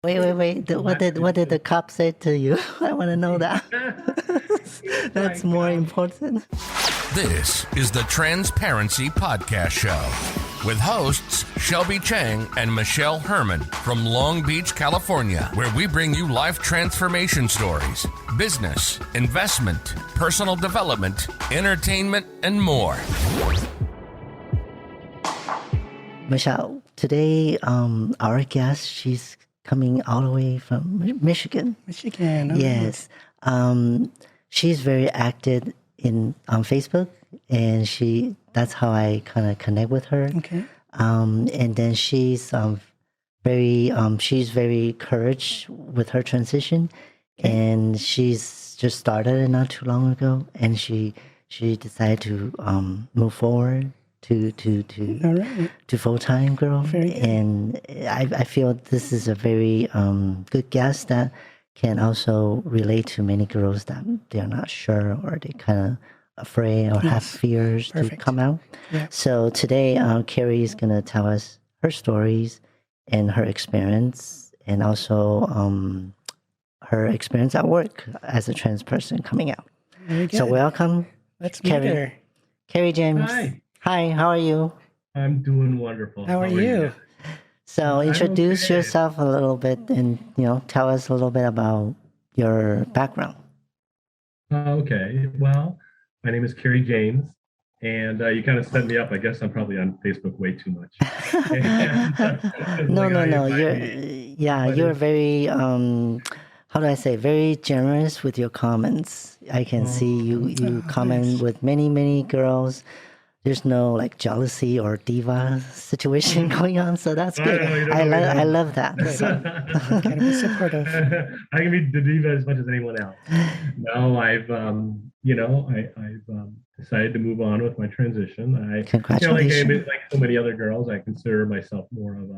Wait. What did the cop say to you? I want to know that. That's more important. This is the Trans-parency Podcast Show with hosts Shelby Chang and Michelle Herman from Long Beach, California, where we bring you life transformation stories, business, investment, personal development, entertainment, and more. Michelle, today our guest, she's coming all the way from Michigan. Michigan. Yes. She's very active on Facebook, and that's how I kind of connect with her. Okay. And then she's very courage with her transition, and she's just started it not too long ago, and she decided to move forward to full-time girl. And I feel this is a very good guest that can also relate to many girls that they're not sure or they kind of afraid or have fears to come out. Yeah. So today, Carrie is going to tell us her stories and her experience, and also her experience at work as a trans person coming out. Very good. So welcome. Let's meet her. Carrie James. Hi, how are you? I'm doing wonderful. How are you? So introduce yourself a little bit and, tell us a little bit about your background. Okay. Well, my name is Carrie James, and you kind of set me up. I guess I'm probably on Facebook way too much. No. You're very, how do I say, very generous with your comments. I can see you comment with many girls. There's no like jealousy or diva situation going on, so that's good. I love that. So. Kind of be supportive. I can be the diva as much as anyone else. No, I've decided to move on with my transition. Congratulations. Like so many other girls, I consider myself more of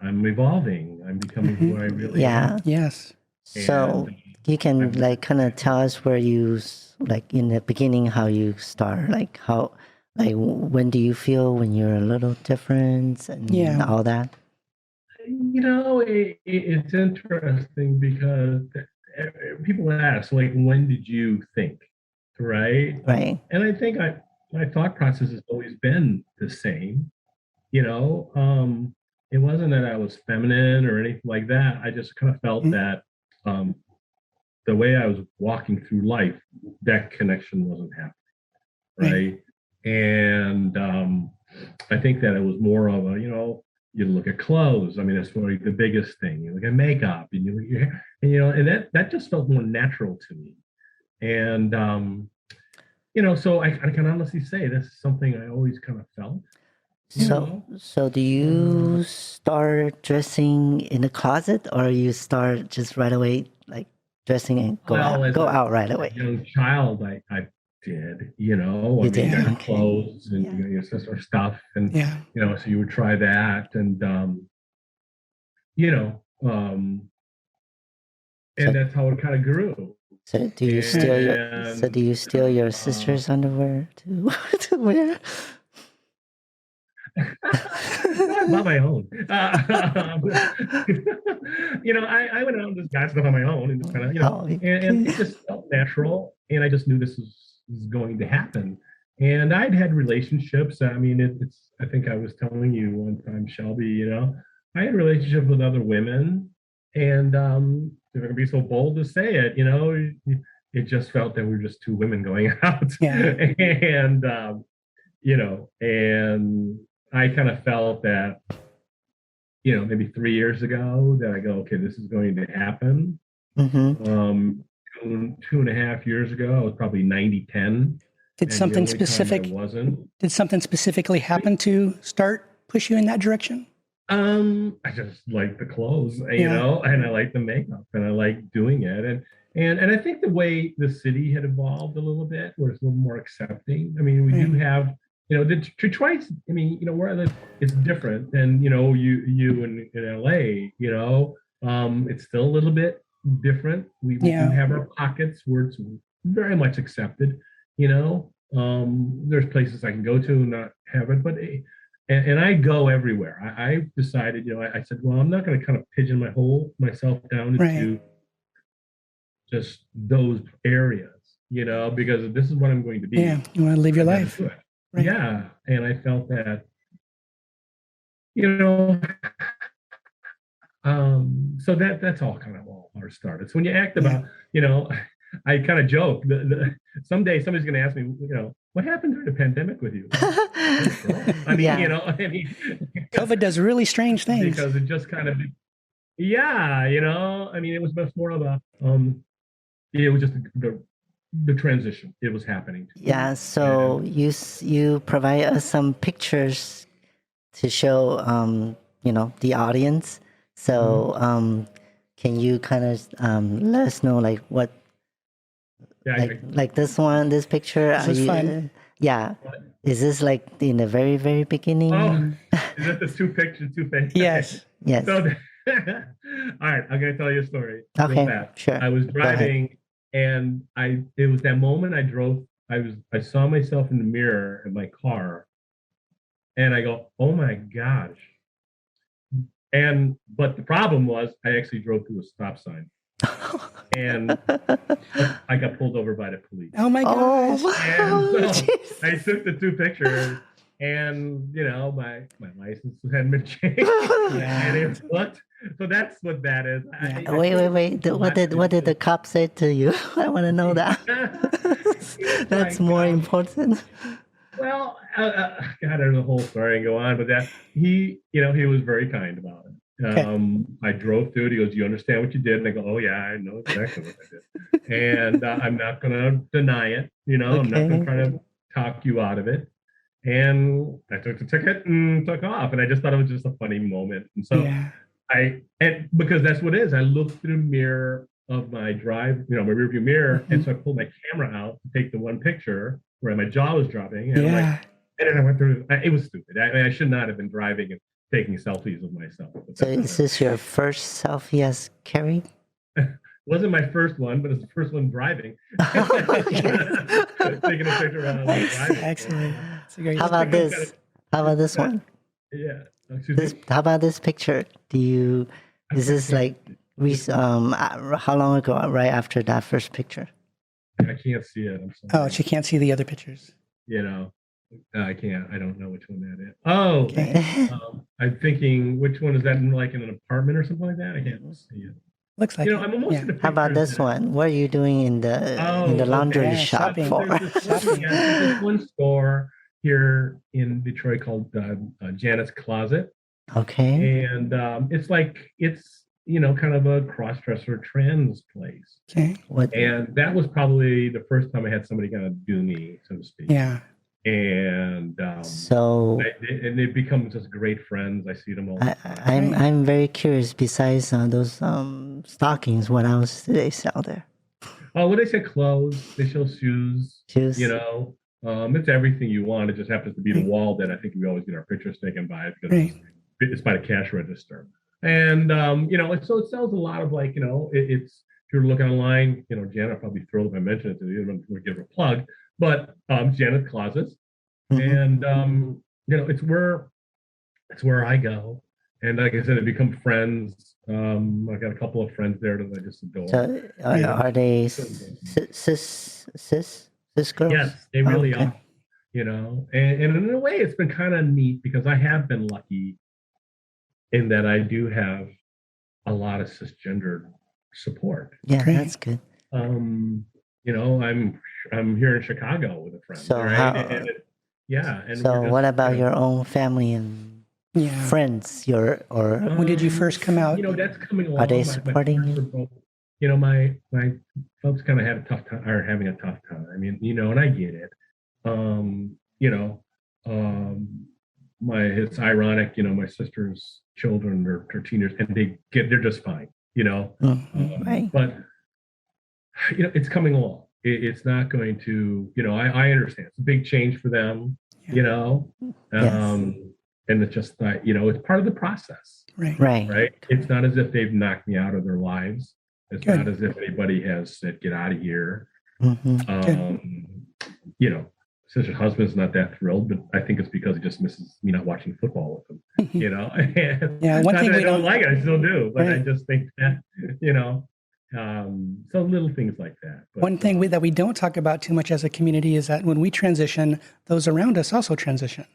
I'm evolving. I'm becoming who I really am. Yes. So you can like kind of tell us where you like in the beginning how you start, like how. Like, when do you feel when you're a little different and all that? It's interesting because people ask, like, when did you think, right? Right. And I think my thought process has always been the same. It wasn't that I was feminine or anything like that. I just kind of felt that the way I was walking through life, that connection wasn't happening, right? And I think that it was more of a, you look at clothes. I mean, that's really the biggest thing. You look at makeup, and you look at your hair, and that just felt more natural to me. And so I can honestly say this is something I always kind of felt. So do you start dressing in the closet, or you start just right away, like dressing and go out right away? As a young child, I did, clothes and your sister stuff, and so you would try that, and and that's how it kind of grew. So do you steal your sister's underwear to wear? Not my own. I went out and just got stuff on my own and just kind of, and it just felt natural, and I just knew this was going to happen. And I'd had relationships. I mean, I think I was telling you one time, Shelby, I had relationships with other women, and if I can be so bold to say it, it just felt that we were just two women going out. And, and I kind of felt that, maybe 3 years ago that I go, okay, this is going to happen. 2.5 years ago, I was probably 90-10. Did something specifically happen to push you in that direction? I just like the clothes, and I like the makeup, and I like doing it, and I think the way the city had evolved a little bit, where it's a little more accepting. I mean, we do have, Detroit's. I mean, where I live, it's different than you in LA. It's still a little bit different. We do have our pockets where it's very much accepted. There's places I can go to and not have it, but and I go everywhere. I decided, I said, well, I'm not going to kind of pigeon myself down Right. into just those areas, because this is what I'm going to be. Yeah. You want to live your I gotta life. do it. Right. Yeah. And I felt that, you know, so that's all kind of all our started. So when you act about, I kind of joke. Someday somebody's going to ask me, what happened during the pandemic with you? I mean, COVID does really strange things. Because it just kind of, I mean, it was much more of a, it was just the transition. It was happening. Yeah. So you provide us some pictures to show, the audience. So can you kind of let us know like what? Yeah, like this one, this picture. This is fun. Yeah. Is this like in the very, very beginning? Oh, is that the two pictures, two faces? Yes. Yes. So, all right, I'm going to tell you a story. Okay, Real fast. sure. I was driving, and it was that moment I drove. I saw myself in the mirror in my car, and I go, "Oh my gosh!" But the problem was, I actually drove through a stop sign. And I got pulled over by the police. Oh my gosh. And so I took the two pictures, and my license hadn't been changed. And it looked. So that's what that is. Wait. What did the cop say to you? I want to know that. That's more important. Well, God, there's a whole story and go on, but that he was very kind about it. I drove through it. He goes, "Do you understand what you did?" And I go, "Oh yeah, I know exactly what I did." And I'm not going to deny it. I'm not going to try to talk you out of it. And I took the ticket and took off. And I just thought it was just a funny moment. And so and because that's what it is. I looked through the mirror of my my rearview mirror, and so I pulled my camera out to take the one picture where my jaw was dropping. And and then I went through. It was stupid. I should not have been driving and taking selfies of myself. So is this your first selfie as Carrie? Wasn't my first one, but it's the first one driving. Taking a picture of driving. Excellent. How about this? How about this one? Yeah. How about this picture? Is this like how long ago? Right after that first picture? I can't see it. I'm sorry. Oh, she can't see the other pictures. I can't. I don't know which one that is. Oh, okay. I'm thinking, which one is that? In an apartment or something like that? I can't see it. Looks like. I'm almost. How about this one? What are you doing in the laundry shop for? There's this one store here in Detroit called Janet's Closet. Okay. And it's kind of a cross-dresser trans place. Okay. And that was probably the first time I had somebody kind of do me, so to speak. Yeah. And and they become just great friends. I see them all the time. I'm very curious. Besides those stockings, what else do they sell there? Oh, well, they sell clothes. They sell shoes. Shoes. It's everything you want. It just happens to be the wall that I think we always get our pictures taken by because it's by the cash register. And so it sells a lot of it's if you're looking online, Janet probably thrilled if I mentioned it to you. We'll give her a plug. But Janet's Closets, and it's where I go, and like I said, I become friends. I've got a couple of friends there that I just adore. So are they cis girls? Yes, they really are. And in a way, it's been kind of neat because I have been lucky in that I do have a lot of cisgender support. Yeah, that's good. I'm here in Chicago with a friend. So right? So what about your own family and friends? When did you first come out? That's coming along. Are they supporting you? My folks kind of had a tough time, are having a tough time. I mean, and I get it. It's ironic. My sister's children are teenagers, and they're just fine. Right. But it's coming along. It's not going to, I understand. It's a big change for them, and it's just that, it's part of the process. Right. It's not as if they've knocked me out of their lives. It's not as if anybody has said, "Get out of here." sister's husband's not that thrilled, but I think it's because he just misses me not watching football with him, you know. And Yeah, one not thing that I we don't don't like it, I still do, but I Right. just think that, you know, so little things like that. But, One thing that we don't talk about too much as a community is that when we transition, those around us also transition.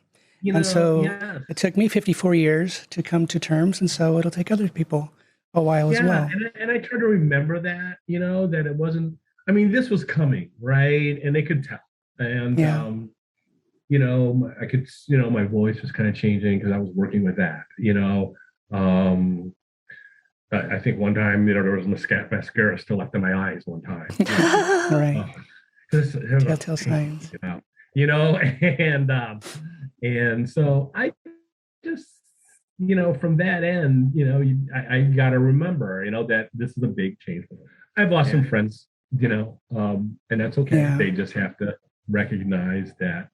you And know, so yes. it took me 54 years to come to terms, and so it'll take other people a while as Yeah, well. and I try to remember that, you know, that it wasn't. I mean, this was coming, right? And they could tell, and Yeah. you know, I could, you know, my voice was kind of changing because I was working with that, you know. I think one time, you know, there was mascara still left in my eyes one time. Right. This Telltale signs. you know, and so I just, you know, from that end, you know, I got to remember, you know, that this is a big change. I've lost some friends, you know, and that's okay. Yeah. They just have to recognize that,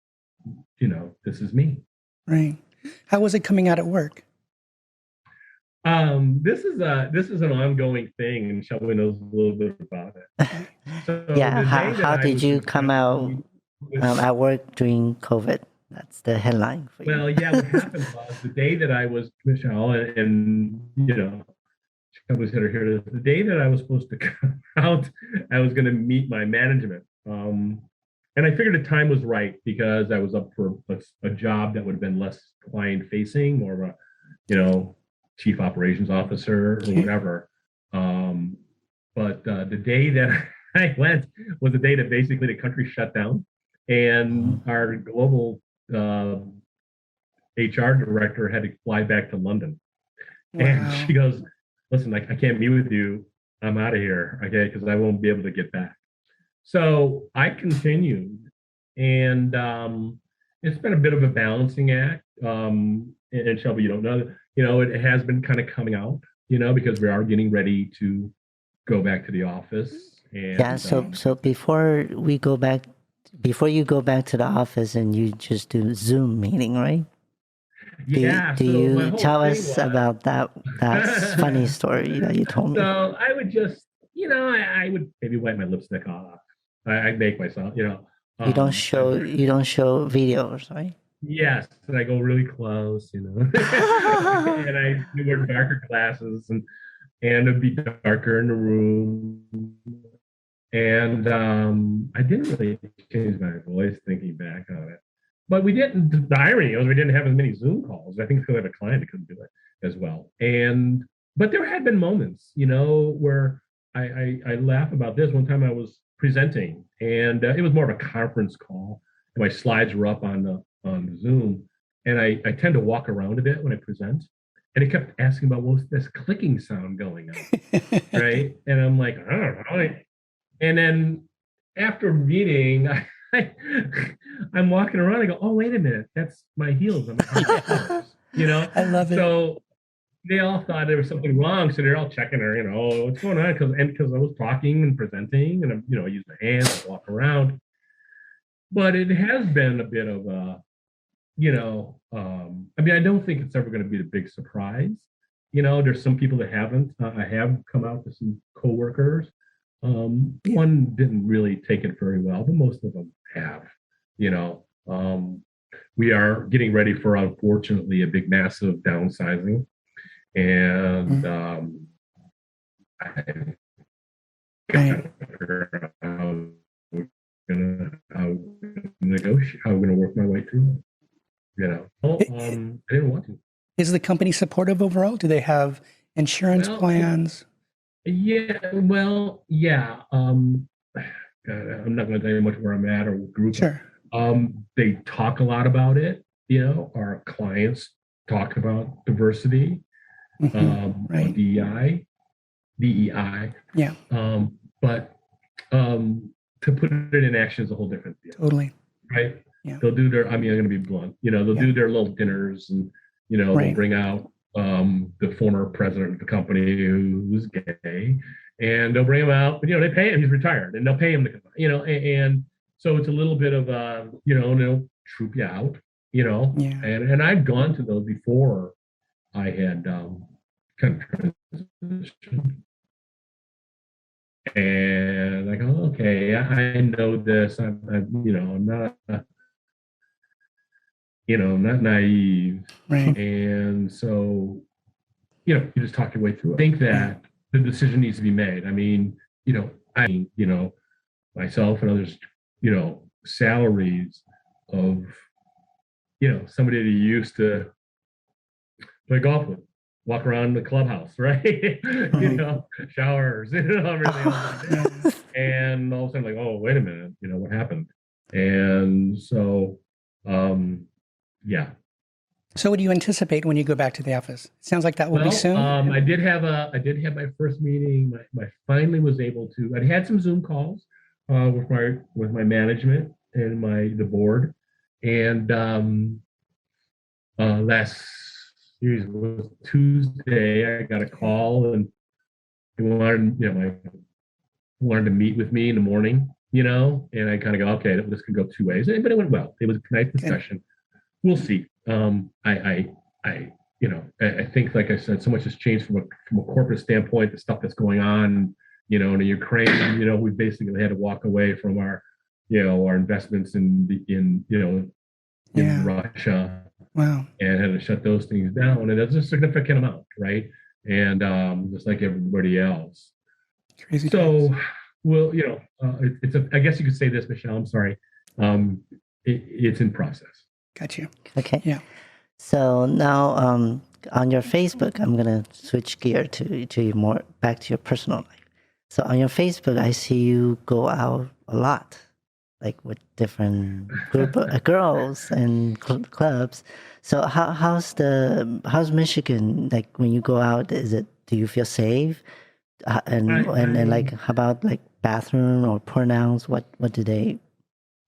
you know, this is me. Right. How was it coming out at work? This is an ongoing thing, and Shelby knows a little bit about it. So Yeah. the day that How I did was you in come out at work during COVID? That's the headline for you. Well, yeah, what happened was the day that I was, Michelle, and you know, Shelby's got her here. The day that I was supposed to come out, I was going to meet my management. And I figured the time was right because I was up for a job that would have been less client facing, more of a, you know, chief operations officer or whatever. But the day that I went was the day that basically the country shut down, and our global HR director had to fly back to London. Wow. And she goes, "Listen, I can't meet with you. I'm out of here, okay, because I won't be able to get back." So I continued, and it's been a bit of a balancing act. And Shelby, you don't know, you know, it has been kind of coming out, you know, because we are getting ready to go back to the office. And Yeah. So before you go back to the office and you just do Zoom meeting, right? yeah, Do so my you whole tell thing us was, about that funny story that you told me? so I would just, you know, I would maybe wipe my lipstick off. I'd make myself, you know. You don't show videos, right? Yes, and I go really close, you know, and I wear darker glasses, and it'd be darker in the room, and I didn't really change my voice thinking back on it, but we didn't. The irony was we didn't have as many Zoom calls. I think because I have a client that couldn't do it as well, and but there had been moments, you know, where I laugh about this. One time I was presenting, and it was more of a conference call, and my slides were up on Zoom, and I tend to walk around a bit when I present, and it kept asking about what's this clicking sound going on, right? And I'm like, I don't know. And then after reading, I'm walking around. I go, oh wait a minute, that's my heels. You know. I love it. So they all thought there was something wrong, so they're all checking her. You know, oh, what's going on? Because I was talking and presenting, and you know, I use my hands, I walk around. But it has been a bit of a, you know, I mean, I don't think it's ever going to be the big surprise. You know, there's some people that haven't. I have come out to some coworkers. One didn't really take it very well, but most of them have. You know, we are getting ready for, unfortunately, a big, massive downsizing, and I got to figure out how we're going to work my way through it. You know, I didn't want to. Is the company supportive overall? Do they have insurance plans? Yeah, well, yeah. God, I'm not going to tell you much where I'm at or what group. Sure. They talk a lot about it. You know, our clients talk about diversity, right. DEI. Yeah. But to put it in action is a whole different deal. Totally. Right. Yeah. They'll do their. I mean, I'm going to be blunt. You know, they'll do their little dinners, and you know, they'll bring out the former president of the company who's gay, and they'll bring him out. But you know, they pay him. He's retired, and they'll pay him to come. You know, and so it's a little bit of you know, they'll troop you out. You know, and I've gone to those before. I had kind of transitioned. And I go, okay, I know this. I'm you know, I'm not not naive. Right. And so, you just talk your way through it. I think that the decision needs to be made. I mean, myself and others, salaries of, somebody that you used to play golf with, walk around the clubhouse, right? Showers, everything else. And all of a sudden, like, oh, wait a minute, what happened? And so, yeah. So what do you anticipate when you go back to the office? It sounds like that will be soon. I did have my first meeting. I finally was able to. I had some Zoom calls with my management and the board, and last was Tuesday. I got a call and they wanted to meet with me in the morning. And I kind of go, okay, this could go two ways, but it went well. It was a nice discussion. We'll see. I think, like I said, so much has changed from a corporate standpoint. The stuff that's going on, in the Ukraine. We basically had to walk away from our investments in Russia. Wow. And had to shut those things down, and that's a significant amount, right? And just like everybody else. Crazy. So, well, I guess you could say this, Michelle. I'm sorry. It's in process. Got you. Okay. Yeah. So now on your Facebook, I'm going to switch gear to you more back to your personal life. So on your Facebook, I see you go out a lot, like with different group of girls and clubs. So how's Michigan? Like when you go out, do you feel safe? And like, how about like bathroom or pronouns? What do they?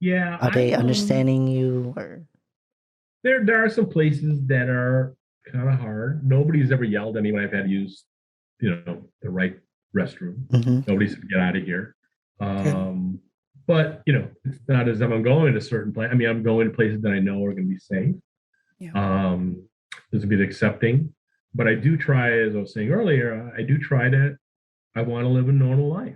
Yeah. Are they understanding you or? There are some places that are kind of hard. Nobody's ever yelled at me when I've had to use, the right restroom. Mm-hmm. Nobody said, get out of here. But, it's not as if I'm going to certain places. I mean, I'm going to places that I know are going to be safe. Yeah. There's a bit accepting. But I do try, as I was saying earlier, I want to live a normal life.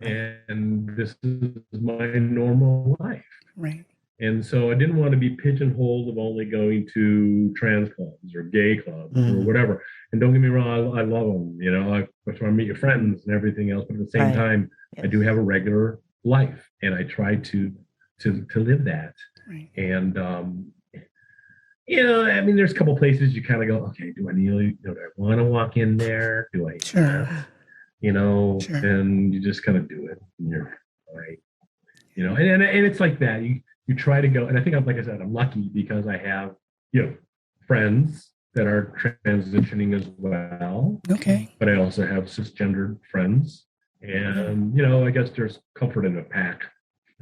And this is my normal life. Right. And so I didn't want to be pigeonholed of only going to trans clubs or gay clubs or whatever. And don't get me wrong, I love them. I just want to meet your friends and everything else. But at the same time, yes, I do have a regular life, and I try to live that. Right. And I mean, there's a couple places you kind of go, okay, do I want to walk in there? Do I? Sure. Sure. And you just kind of do it. And you're right. And it's like that. You try to go, and I think, like I said, I'm lucky because I have, friends that are transitioning as well. Okay. But I also have cisgendered friends, and I guess there's comfort in a pack.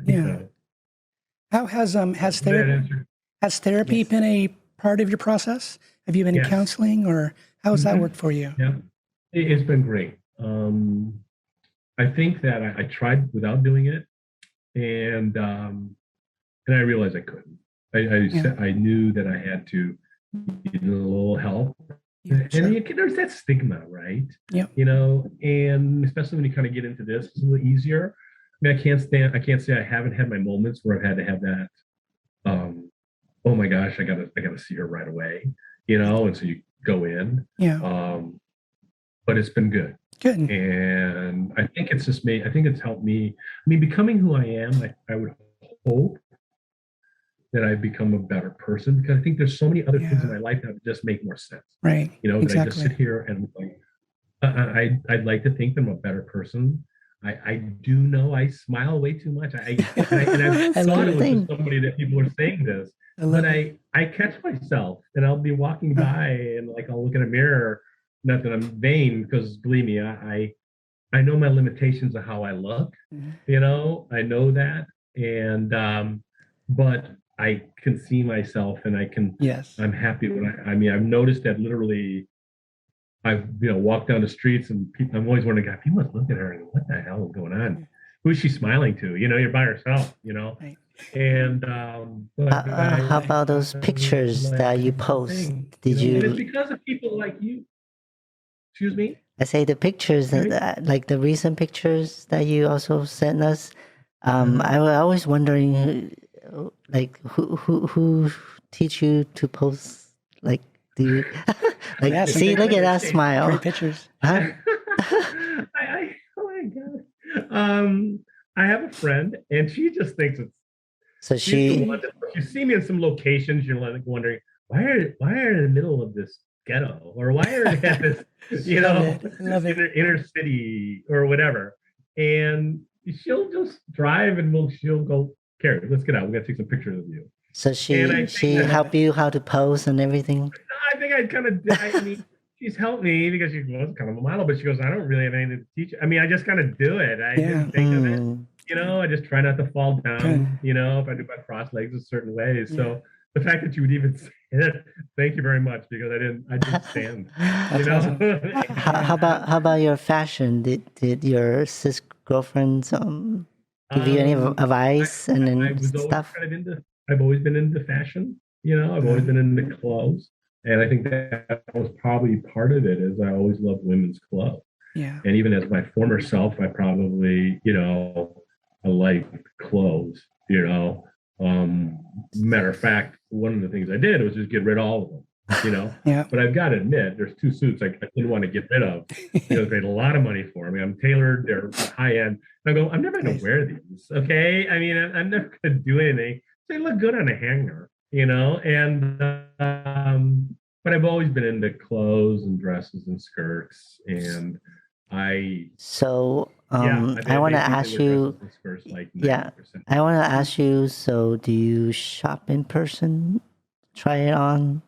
Yeah. How has therapy Yes. been a part of your process? Have you been Yes. counseling, or how has that worked for you? Yeah, it's been great. I think that I tried without doing it, and I realized I couldn't. I knew that I had to get a little help. Yeah, sure. And there's that stigma, right? Yeah. And especially when you kind of get into this, it's a little easier. I mean, I can't say I haven't had my moments where I've had to have that, oh my gosh, I gotta see her right away, and so you go in. Yeah. But it's been good. Good. And I think it's just me. I think it's helped me. I mean, becoming who I am, I would hope that I've become a better person, because I think there's so many other things in my life that just make more sense. Right. That Exactly. I just sit here and like, I'd like to think that I'm a better person. I do know I smile way too much. I've thought it was just somebody that people are saying this, but I catch myself, and I'll be walking by and like I'll look in a mirror. Not that I'm vain, because believe me, I know my limitations of how I look. I know that, and but I can see myself, and I can. Yes. I'm happy when I've noticed that literally. I've walked down the streets, and people, I'm always wondering, God, people must look at her and go, what the hell is going on? Who is she smiling to? You're by herself. Right. And how about those pictures that you post? Did you? And it's because of people like you. Excuse me? I say the pictures, like the recent pictures that you also sent us. I was always wondering, like who teach you to pose? Like, do you like? Yeah, See, look at that great smile. pictures. Huh? Oh my god. I have a friend, and she just thinks it's. So She's the one she. that you see me in some locations, you're like wondering why are in the middle of this ghetto, or why are they at this, Love it. inner city or whatever, and she'll just drive and she'll go, Carrie, let's get out. We got to take some pictures of you. So And I she think help you how to pose and everything. I think I kind of. I mean, she's helped me because she was kind of a model, but she goes, I don't really have anything to teach. I mean, I just kind of do it. I didn't think of it. I just try not to fall down, if I do my cross legs a certain way. So the fact that you would even say it, thank you very much, because I didn't stand. Awesome. How about your fashion? Did your cis girlfriends give you any advice and then stuff? I've always been into fashion. I've always been into clothes, and I think that was probably part of it. Is I always loved women's clothes. Yeah. And even as my former self, I probably, I like clothes, Matter of fact, one of the things I did was just get rid of all of them, Yeah. But I've got to admit, there's two suits I didn't want to get rid of. They paid a lot of money for me. I'm tailored, they're high end. I go, I'm never going to wear these, okay? I mean, I'm never going to do anything. They look good on a hanger, and, but I've always been into clothes and dresses and skirts, and I want to ask you. I want to ask you. So, do you shop in person? Try it on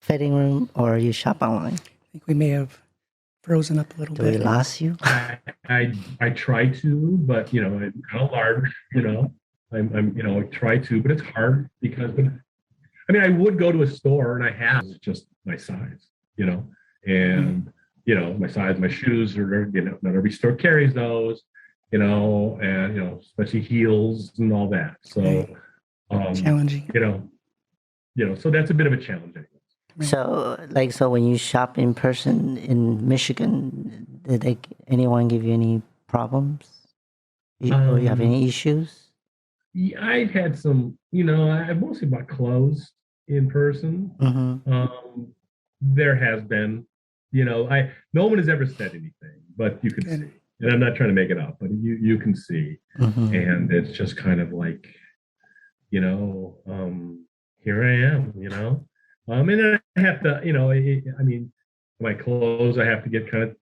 fitting room, or you shop online? I think we may have frozen up a little bit. Do we lost you? I try to, but I'm kind of large. I try to, but it's hard because I would go to a store and I have just my size, and my size, my shoes are, not every store carries those, and especially heels and all that. So challenging. So that's a bit of a challenge. So when you shop in person in Michigan, did anyone give you any problems? Or you have any issues? Yeah, I've had some, I mostly bought clothes in person. Mm-hmm. There has been, no one has ever said anything, but you can see. And I'm not trying to make it up, but you can see. Mm-hmm. And it's just kind of like, here I am, and then I have to, my clothes, I have to get kind of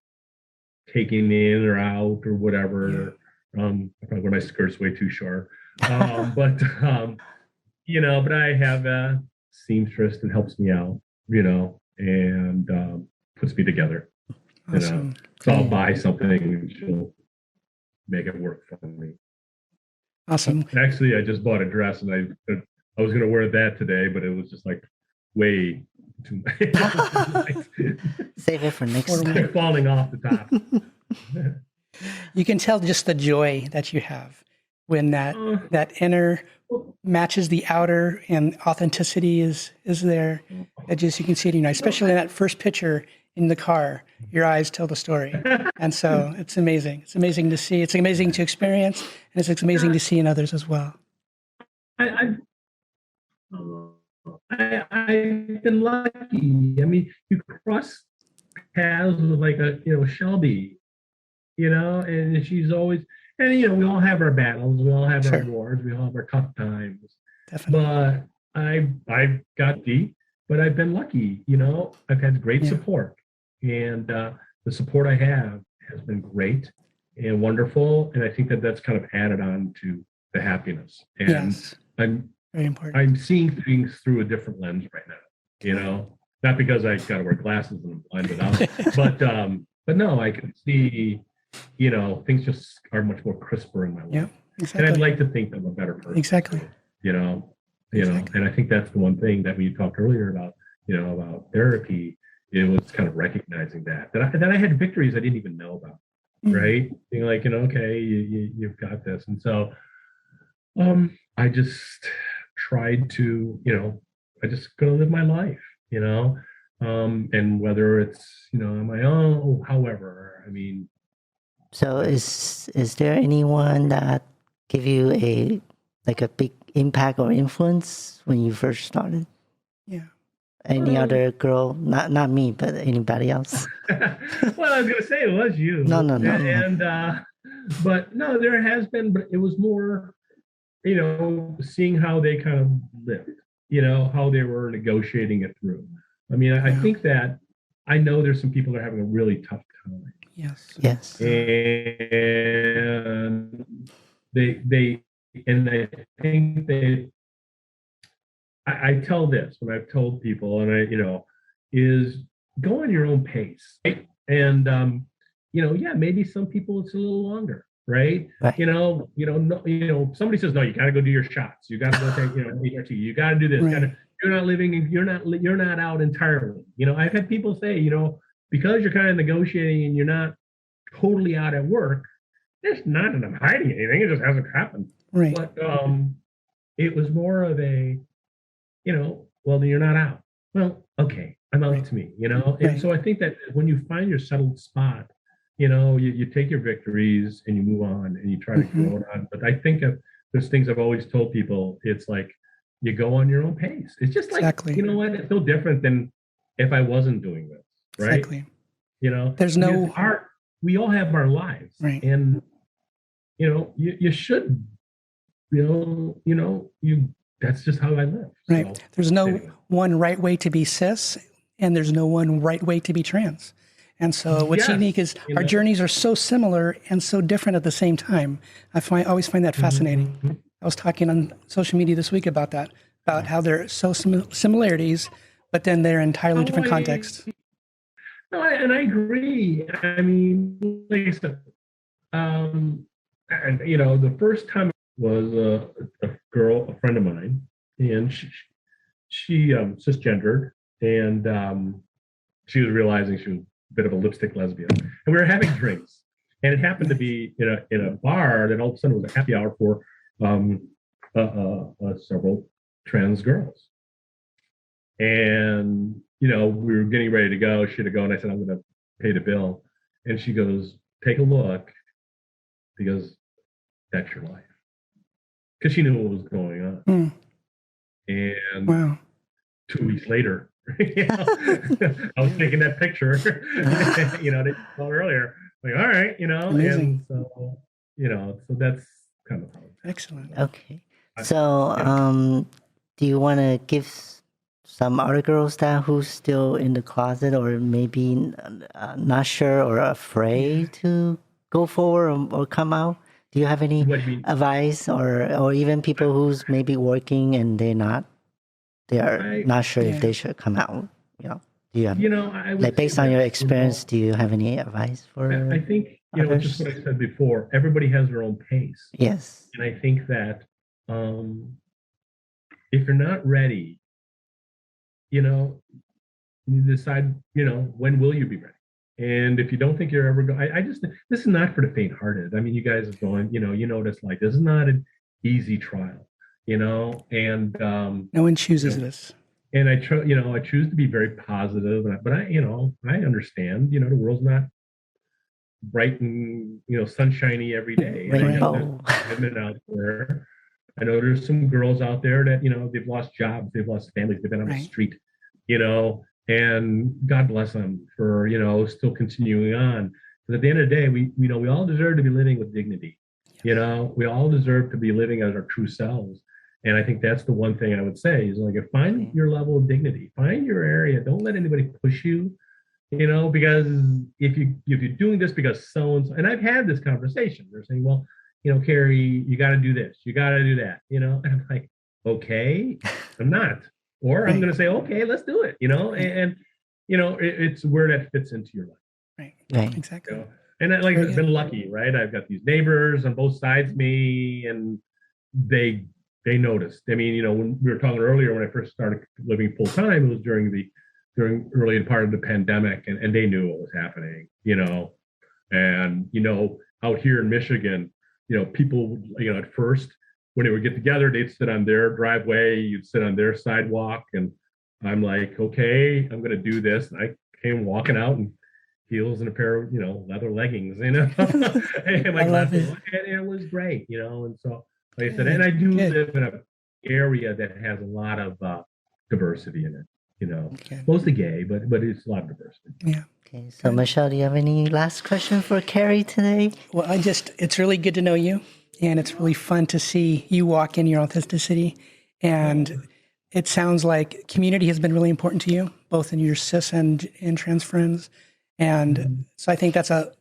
taken in or out or whatever. Yeah. I probably wear my skirts way too short. But I have a seamstress that helps me out, and puts me together. Awesome. So I'll buy something and she'll make it work for me. Awesome. Actually, I just bought a dress and I was going to wear that today, but it was just like way too much. Save it for next time. They're falling off the top. You can tell just the joy that you have when that inner matches the outer and authenticity is there. You can see it, especially in that first picture in the car, your eyes tell the story. And so it's amazing. It's amazing to see. It's amazing to experience, and it's amazing to see in others as well. I've been lucky. You cross paths with like Shelby, and she's always, and we all have our battles, we all have our wars, we all have our tough times. Definitely. But I've got deep, but I've been lucky. I've had great support, and the support I have has been great and wonderful, and I think that's kind of added on to the happiness. And I'm very important. I'm seeing things through a different lens right now. Not because I got to wear glasses and I'm blinded out, but no, I can see. Things just are much more crisper in my life. Yeah, exactly. And I'd like to think I'm a better person. Exactly. And I think that's the one thing that we talked earlier about, about therapy. It was kind of recognizing that I had victories I didn't even know about, right? Being like, okay, you've got this. And so I just tried to, I just gonna live my life, and whether it's, on my own, however, So is there anyone that give you a big impact or influence when you first started? Yeah. Any other girl? Not me, but anybody else? Well, I was gonna say it was you. No. And but no, there has been, but it was more, seeing how they kind of lived, how they were negotiating it through. I mean, I think that I know there's some people that are having a really tough time. Yes. And I think I tell this when I've told people, and is go on your own pace, right? And maybe some people it's a little longer, right? Right. No, somebody says, no, you got to go do your shots. You got to go take, HRT. You got to do this. Right. You're not out entirely. I've had people say, because you're kind of negotiating and you're not totally out at work, it's not that I'm hiding anything. It just hasn't happened. Right. But it was more of a, well, then you're not out. Well, okay, I'm out to me, And so I think that when you find your settled spot, you take your victories and you move on and you try to go on. But I think there's things I've always told people. It's like you go on your own pace. It's just like, Exactly. you know what? It's no different than if I wasn't doing this, right? Exactly. There's we all have our lives, right? And you should, that's just how I live. Right. So, there's no one right way to be cis, and there's no one right way to be trans. And so what's unique is our journeys are so similar and so different at the same time. I always find that fascinating. I was talking on social media this week about that, about how there are so similarities, but then they're entirely different contexts. No, and I agree. I mean, like I said, the first time was a girl, a friend of mine, and she cisgendered, and she was realizing she was a bit of a lipstick lesbian, and we were having drinks, and it happened to be in a bar that all of a sudden was a happy hour for several trans girls, and we were getting ready to go. She had to go, and I said, I'm going to pay the bill, and she goes, take a look, because that's your life. Because she knew what was going on. And 2 weeks later, I was taking that picture, they saw earlier. Like, all right, Amazing. And so that's kind of how it's excellent. Okay. So, do you want to give some other girls that who's still in the closet or maybe not sure or afraid to go forward or come out? Do you have any advice or even people who's maybe working and they are not sure if they should come out? Do you have, I would based on your experience, do you have any advice for I think, others? just what I said before, everybody has their own pace. Yes. And I think that if you're not ready, you decide, when will you be ready? And if you don't think you're ever going, this is not for the faint-hearted. I mean, you guys are going, you know what it's like. This is not an easy trial, and no one chooses this. And I choose to be very positive, but I understand, the world's not bright and, sunshiny every day. Rainbow. Women out there. I know there's some girls out there that, they've lost jobs, they've lost families, they've been on the street, and God bless them for, still continuing on. But at the end of the day, we all deserve to be living with dignity. We all deserve to be living as our true selves. And I think that's the one thing I would say is like, find your level of dignity, find your area. Don't let anybody push you, because if you're doing this because so-and-so, and I've had this conversation, they're saying, well, Carrie, you got to do this, you got to do that, and I'm like, okay, I'm not. Or I'm going to say, okay, let's do it, and it's where that fits into your life. Right. Exactly. And I've been lucky, right? I've got these neighbors on both sides of me, and they noticed. I mean, when we were talking earlier, when I first started living full time, it was during early part of the pandemic, and they knew what was happening, and out here in Michigan, people, at first, when they would get together, they'd sit on their driveway, you'd sit on their sidewalk, and I'm like, okay, I'm going to do this. And I came walking out in heels and a pair of, leather leggings, and my glasses, and it was great, and so, like I said, and I do live in a area that has a lot of diversity in it. Okay. Mostly gay, but it's a lot of diversity. Yeah. Okay, so Michelle, do you have any last question for Carrie today? Well, it's really good to know you, and it's really fun to see you walk in your authenticity. And it sounds like community has been really important to you, both in your cis and trans friends. And so I think that's a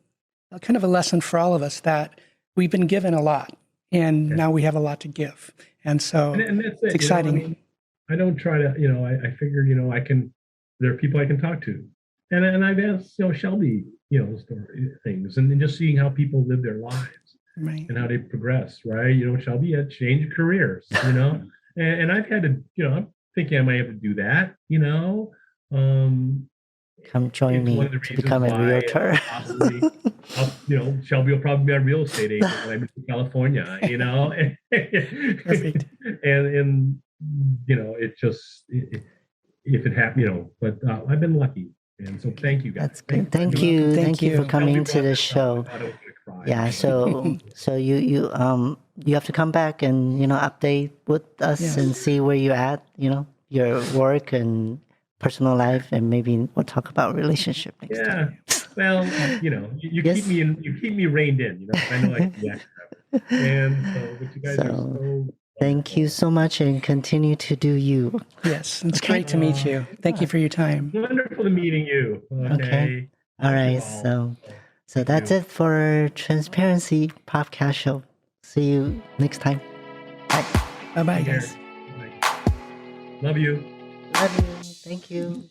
kind of a lesson for all of us, that we've been given a lot, and now we have a lot to give. And so and that's it. It's exciting. I mean, I don't try to, I figure, there are people I can talk to. And I've asked, Shelby, things, and just seeing how people live their lives Right. and how they progress, right? Shelby had changed careers, and I've had to, I'm thinking I might have to do that, Come join it's me one of the to reasons become a why, realtor. possibly, Shelby will probably be a real estate agent when I move to California, Perfect. and it just, if it happened, but I've been lucky. And so thank you guys. That's good. Thank you. Thank you for coming to the show. Yeah, so you have to come back and update with us Yes. and see where you're at, your work and personal life, and maybe we'll talk about relationship next time. Well, you Yes. keep me reined in, I know I can be active. And so, but you guys are so Thank you so much, and continue to do you. Yes, it's great to meet you. Thank you for your time. wonderful to meeting you. Okay. All right. So that's it for Transparency Podcast Show. See you next time. Bye. Bye-bye, Take care. guys. Bye. Love you. Love you. Thank you.